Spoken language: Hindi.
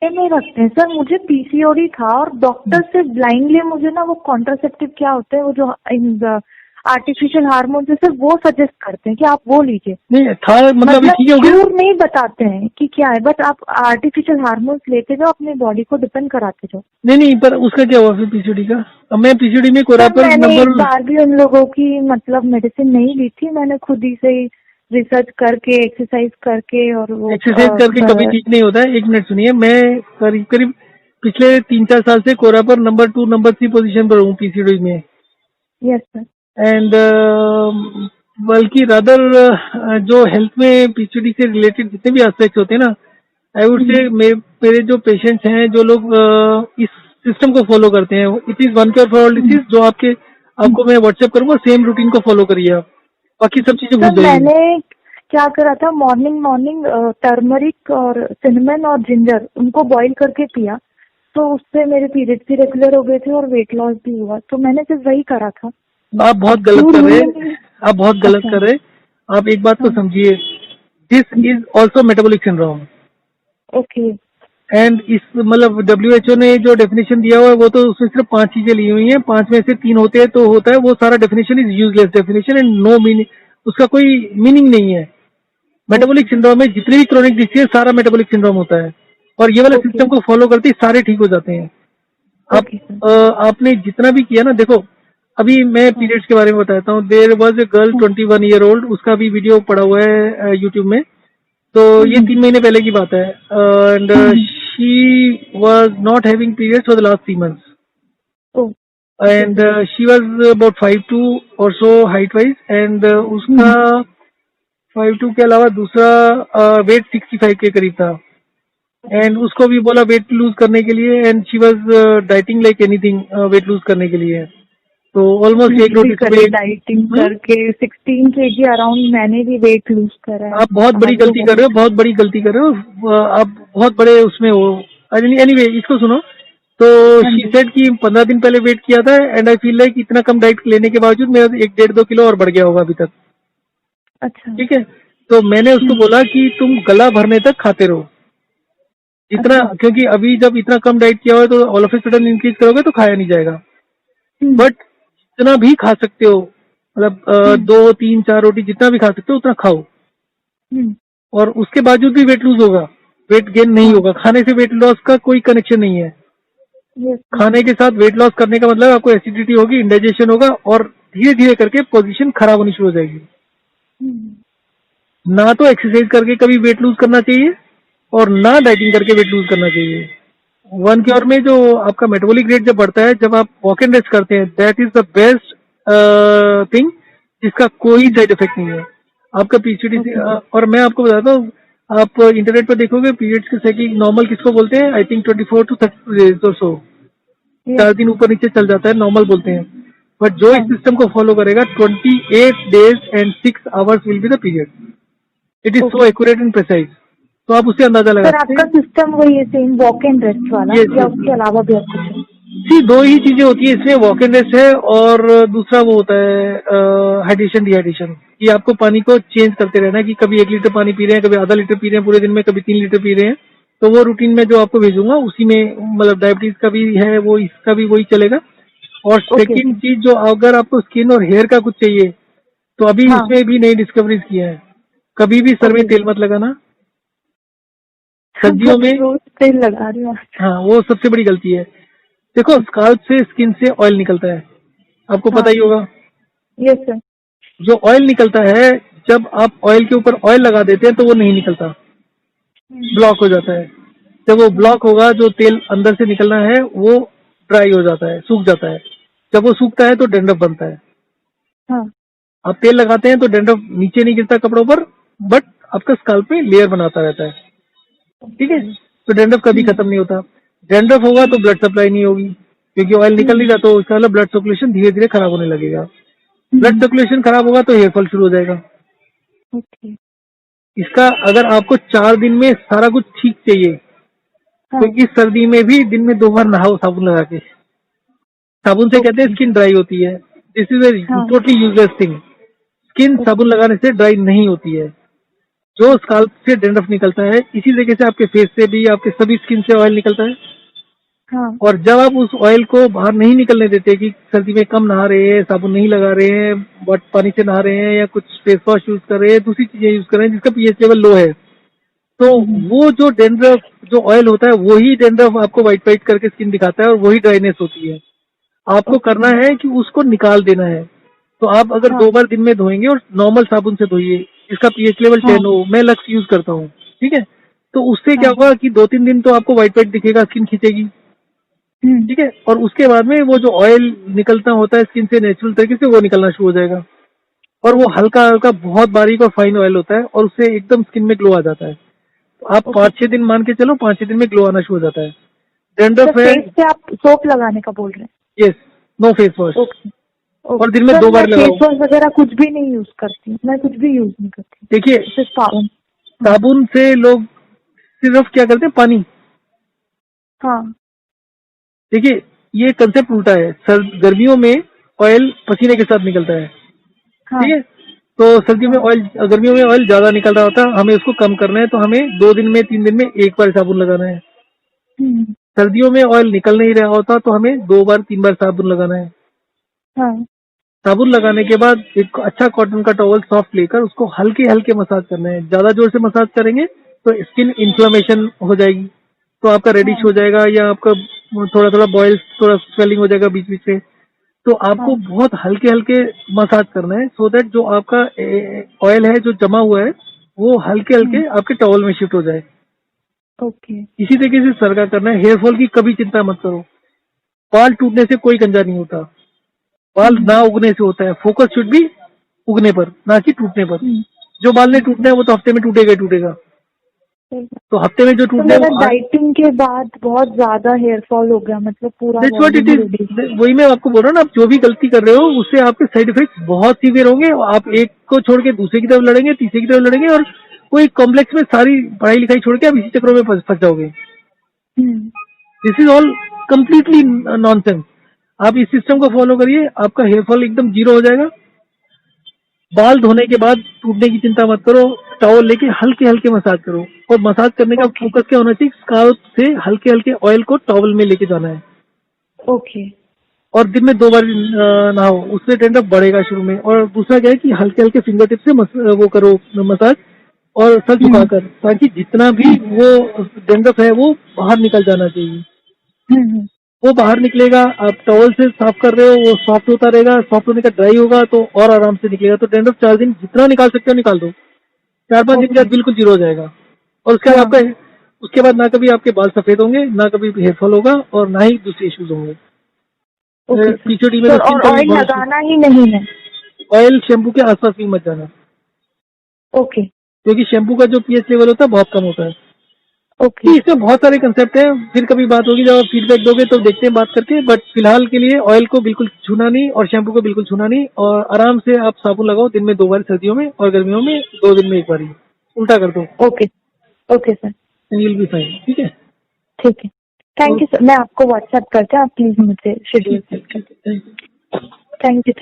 नहीं रखते हैं सर, मुझे पीसीओडी था और डॉक्टर से ब्लाइंडली मुझे ना वो कॉन्ट्रासेप्टिव क्या होते हैं वो जो आर्टिफिशियल हार्मोन है सर वो सजेस्ट करते हैं कि आप वो लीजिए। नहीं था मतलब अभी मतलब ठीक हो गया? क्यूर नहीं बताते हैं कि क्या है, बट आप आर्टिफिशियल हार्मोन्स लेते जाओ, अपनी बॉडी को डिपेंड कराते जाओ। नहीं पर उसका क्या हुआ फिर पीसीओडी का? अब मैं पीसीओडी में सर कोरापर मैंने नंबर एक बार भी उन लोगों की मतलब मेडिसिन नहीं ली थी, मैंने खुद ही से रिसर्च करके एक्सरसाइज करके और वो एक्सरसाइज करके कभी ठीक नहीं होता है। एक मिनट सुनिए, मैं करीब करीब पिछले 3-4 साल से कोरापर नंबर 2 नंबर 3 पोजीशन पर हूँ पीसीओडी में। Yes sir. एंड बल्कि रादर जो हेल्थ में पीसीओडी से रिलेटेड जितने भी एस्पेक्ट्स होते हैं ना, आई वुड से मेरे जो पेशेंट्स हैं, जो लोग इस सिस्टम को फॉलो करते हैं, it is one care for all disease, जो आपको मैं व्हाट्सएप करूंगा, सेम रूटीन को फॉलो करिए आप, बाकी सब चीजें भूल सर जाइए। मैंने क्या करा था, मॉर्निंग टर्मरिक और सिनेमन और जिंजर उनको बॉईल करके पिया, तो उससे मेरे पीरियड्स भी रेगुलर हो गए थे और वेट लॉस भी हुआ, तो मैंने सिर्फ वही करा था। आप बहुत अब गलत क्यूर कर रहे हुई हैं, नहीं। आप बहुत गलत अच्छा। कर रहे हैं। आप एक बात को हाँ। समझिए, this is also metabolic syndrome. Okay. And इस मतलब WHO ने जो डेफिनेशन दिया हुआ है, वो तो उसमें सिर्फ 5 चीजें ली हुई हैं, 5 में से 3 होते हैं तो होता है, वो सारा definition is useless definition and no meaning, उसका कोई मीनिंग नहीं है। मेटाबॉलिक सिंड्रोम में जितने भी क्रोनिक डिसीज सारा मेटाबॉलिक सिंड्रोम होता है, और ये वाला ओके। सिस्टम को फॉलो करते ही सारे ठीक हो जाते हैं। आप ओके सर। आपने जितना भी किया ना, देखो अभी मैं हाँ। पीरियड्स के बारे में बताता हूँ। देयर वाज ए गर्ल हाँ। 21 ईयर ओल्ड, उसका भी वीडियो पड़ा हुआ है यूट्यूब में। तो ये 3 महीने पहले की बात है, and she was not having periods for the last 3 months, oh. Okay and sir. She was about 5'2" और सो हाइट वाइज, एंड उसका 5'2" के अलावा दूसरा वेट 65 के करीब था। एंड उसको भी बोला वेट लूज करने के लिए, and she was dieting like anything weight lose करने के लिए। तो ऑलमोस्ट एक मैंने भी रोटी करे सुबह। डाइटिंग करके 16 केजी अराउंड, मैंने भी वेट लूज करा है, आप बहुत बड़ी कार्डियो गलती कर रहे हो, बहुत। बहुत बड़ी गलती कर रहे हो, आप बहुत बड़े उसमें हो। एनीवे इसको सुनो। तो हाँ शी जी। सेड कि 15 दिन पहले वेट किया था, एंड आई फील लाइक इतना कम डाइट लेने के बावजूद मेरा 1-1.5-2 किलो और बढ़ गया होगा अभी तक। अच्छा। ठीक है, तो मैंने उसको बोला कि तुम गला भरने तक खाते रहो जितना, अच्छा। क्योंकि अभी जब इतना कम डाइट किया हुआ है तो all of a sudden increase करोगे तो खाया नहीं जाएगा। हम्म। बट जितना भी खा सकते हो, मतलब हम्म। 2-3-4 रोटी जितना भी खा सकते हो उतना खाओ, हम्म। और उसके बावजूद भी वेट लूज होगा, वेट गेन नहीं हाँ। होगा। खाने से वेट लॉस का कोई कनेक्शन नहीं है। Yes sir. खाने के साथ वेट लॉस करने का मतलब आपको एसिडिटी होगी, इंडाइजेशन होगा, और धीरे धीरे करके पोजीशन खराब होनी शुरू हो जाएगी। हम्म। ना तो एक्सरसाइज करके कभी वेट लूज करना चाहिए, और ना डाइटिंग करके वेट लूज करना चाहिए। वन क्योर में जो आपका मेटाबॉलिक रेट जब बढ़ता है, जब आप वॉक एंड रेस्ट करते हैं, that is the best thing, जिसका कोई साइड इफेक्ट नहीं है आपका पीसीओडी से। Okay sir. और मैं आपको बताता हूँ, आप इंटरनेट पर देखोगे पीरियड्स के साइकिल नॉर्मल किसको बोलते हैं, आई थिंक 24 to 30 days और सो, यस। 4 दिन ऊपर नीचे चल जाता है, नॉर्मल बोलते हैं। बट जो इस हाँ। सिस्टम को फॉलो करेगा, 28 days and 6 hours will be the period. It is so okay accurate and precise, तो आप उससे अंदाजा लगा सर, सकते आपका हैं। सिस्टम वही है सेम वॉक एंड रेस्ट वाला, यस या यस उसके यस। अलावा भी और कुछ है? जी, 2 ही चीजें होती है इसमें, वॉक एंड रेस्ट है, और दूसरा वो होता है हाइड्रेशन डिहाइड्रेशन, कि आपको पानी को चेंज करते रहना है, कि कभी 1 लीटर पानी पी रहे हैं, कभी आधा लीटर पी रहे हैं पूरे दिन में, कभी 3 लीटर पी रहे हैं। तो वो रूटीन में जो आपको भेजूंगा उसी में, मतलब डायबिटीज का भी है वो, इसका भी वही चलेगा। और ओके सेकंड सर। चीज, जो अगर आपको स्किन और हेयर का कुछ चाहिए, तो अभी हाँ। उसमें भी नई डिस्कवरीज किया है। कभी भी सर में ओके तेल मत लगाना सर। सर्दियों में। रोज तेल लगा रही हूँ आज। हाँ, वो सबसे बड़ी गलती है। देखो, स्काल्प से, स्किन से ऑयल निकलता है, आपको पता हाँ। ही होगा। Yes sir. जो ऑयल निकलता है, जब आप ऑयल के ऊपर ऑयल लगा देते हैं तो वो नहीं निकलता, ब्लॉक हो जाता है। जब वो ब्लॉक होगा, जो तेल अंदर से निकलना है वो ड्राई हो जाता है, सूख जाता है। जब वो सूखता है तो डैंड्रफ बनता है। हाँ। आप तेल लगाते हैं तो डैंड्रफ नीचे नहीं गिरता कपड़ों पर, बट आपका स्काल्प में लेयर बनाता रहता है। ठीक है, तो डैंड्रफ कभी खत्म नहीं होता। डैंड्रफ होगा तो ब्लड सप्लाई नहीं होगी, क्योंकि ऑयल निकल नहीं रहा, तो उसका मतलब ब्लड सर्कुलेशन धीरे धीरे खराब होने लगेगा। ब्लड सर्कुलेशन खराब होगा तो हेयर फॉल शुरू हो जाएगा। ओके। इसका अगर आपको 4 दिन में सारा कुछ ठीक चाहिए, तो हाँ। इस सर्दी में भी दिन में 2 बार नहाओ साबुन लगा के। साबुन से कहते हैं ओके। स्किन ड्राई होती है, दिस इज ए हाँ। Totally useless thing. स्किन साबुन ओके। लगाने से ड्राई नहीं होती है। जो स्काल्प से डेंड्रफ निकलता है, इसी तरीके से आपके फेस से भी, आपके सभी स्किन से ऑयल निकलता है। हाँ। और जब आप उस ऑयल को बाहर नहीं निकलने देते कि सर्दी में कम नहा रहे हैं, साबुन नहीं लगा रहे हैं, बट पानी से नहा रहे हैं या कुछ फेस वॉश यूज कर रहे हैं, दूसरी चीजें यूज कर रहे हैं जिसका पीएच लेवल लो है, तो वो जो डेंड्रफ जो ऑयल होता है वही डेंड्रफ आपको व्हाइट व्हाइट करके स्किन दिखाता है और वही ड्राइनेस होती है। आपको करना है कि उसको निकाल देना है। तो आप अगर हाँ। 2 बार दिन में धोएंगे और नॉर्मल साबुन से धोइए, इसका पीएच लेवल हाँ। 10 हो, मैं लक्स यूज करता हूँ, ठीक है। तो उससे क्या हाँ। होगा कि 2-3 दिन तो आपको व्हाइट व्हाइट दिखेगा, स्किन खींचेगी, ठीक है। और उसके बाद में वो जो ऑयल निकलता होता है स्किन से नेचुरल तरीके से वो निकलना शुरू हो जाएगा। और वो हल्का हल्का बहुत बारीक और फाइन ऑयल होता है और उससे एकदम स्किन में ग्लो आ जाता है। तो आप 5-6 दिन मान के चलो, 5-6 दिन में ग्लो आना शुरू हो जाता है। डेंड्रफ है, फेस पे आप सोप लगाने का बोल रहे हैं? Yes, no face wash, okay. और दिन में सर 2 मैं बार फेस लगाओ। वॉश वगैरह कुछ भी नहीं यूज करती हूँ, मैं कुछ भी यूज नहीं करती, देखिए, सिर्फ साबुन। साबुन से लोग सिर्फ क्या करते हैं, पानी। हाँ। देखिए, ये कंसेप्ट उल्टा है। गर्मियों में ऑयल पसीने के साथ निकलता है, हाँ। ठीक है। तो सर्दियों में हाँ। ऑयल, गर्मियों में ऑयल ज्यादा निकल रहा होता है, हमें उसको कम करना है, तो हमें 2 दिन में 3 दिन में 1 बार साबुन लगाना है। हम्म। सर्दियों में ऑयल निकल नहीं रहा होता तो हमें 2 बार 3 बार साबुन लगाना है। हाँ। साबुन लगाने के बाद एक अच्छा कॉटन का टॉवल सॉफ्ट लेकर उसको हल्के हल्के मसाज करना है। ज्यादा जोर से मसाज करेंगे तो स्किन इन्फ्लेमेशन हो जाएगी, तो आपका रेडिश हाँ। हो जाएगा या आपका थोड़ा थोड़ा बॉयल, थोड़ा स्वेलिंग हो जाएगा बीच बीच से। तो आपको हाँ। बहुत हल्के हल्के मसाज करना है, सो दैट जो आपका ऑयल है जो जमा हुआ है वो हल्के हल्के आपके टॉवल में शिफ्ट हो जाए। ओके। इसी तरीके से सर का करना है। हेयर फॉल की कभी चिंता मत करो, बाल टूटने से कोई गंजा नहीं होता, बाल ना उगने से होता है। फोकस शुड भी उगने पर, ना कि टूटने पर। जो बाल नहीं टूटना है वो तो हफ्ते में टूटेगा ही टूटेगा। तो हफ्ते में जो तो टूटना है मेरा वो डाइटिंग के बाद बहुत ज्यादा हेयर फॉल हो गया, मतलब पूरा that's what it volume is. Reduce. वही मैं आपको बोल रहा हूँ ना, आप जो भी गलती कर रहे हो उससे आपके साइड इफेक्ट्स बहुत सीवियर होंगे। आप एक को छोड़ के दूसरे की तरफ लड़ेंगे, तीसरे की तरफ लड़ेंगे, और कोई कॉम्प्लेक्स में सारी पढ़ाई लिखाई छोड़ के आप इसी चक्रों में फंस जाओगे। This is all completely nonsense. आप इस सिस्टम को फॉलो करिए, आपका हेयर फॉल एकदम जीरो हो जाएगा। बाल धोने के बाद टूटने की चिंता मत करो, टॉवल लेके हल्के हल्के मसाज करो। और मसाज करने का ओके। फोकस क्या होना चाहिए, स्काल्प से हल्के हल्के ऑयल को टॉवल में लेके जाना है। ओके। और दिन में 2 बार नहाओ, उससे डेंड्रफ बढ़ेगा शुरू में। और दूसरा क्या है कि हल्के हल्के फिंगर टिप से वो करो मसाज, और सर झुकाकर, ताकि जितना भी वो डेंड्रफ है वो बाहर निकल जाना चाहिए। वो बाहर निकलेगा, आप टॉवल से साफ कर रहे हो, वो सॉफ्ट होता रहेगा, सॉफ्ट होने का ड्राई होगा तो और आराम से निकलेगा। तो डेंड्रफ 4 दिन जितना निकाल सकते हो निकाल दो, 4-5 दिन के बाद बिल्कुल जीरो हो जाएगा। और उसके बाद आपका, उसके बाद ना कभी आपके बाल सफेद होंगे, ना कभी हेयर फॉल होगा, और ना ही दूसरे इश्यूज होंगे। पीछे में तो स्किन और का भी ऑयल बहुत लगाना ही नहीं है? ऑयल शैम्पू के आसपास भी मत जाना, ओके। क्योंकि शैम्पू का जो पीएच लेवल होता है बहुत कम होता है। ओके। इसमें बहुत सारे कंसेप्ट हैं, फिर कभी बात होगी जब आप फीडबैक दोगे तो देखते हैं बात करके। बट फिलहाल के लिए ऑयल को बिल्कुल छूना नहीं और शैम्पू को बिल्कुल छूना नहीं, और आराम से आप साबुन लगाओ दिन में 2 बार सर्दियों में, और गर्मियों में 2 दिन में 1 बार ही। उल्टा कर दो, okay. Okay sir. And you will be fine, ठीक है। ठीक है, थैंक यू सर। मैं आपको व्हाट्सएप करते हैं, आप प्लीज मुझे शेड्यूल सेट ठीक है, कर। Thank you. Thank you.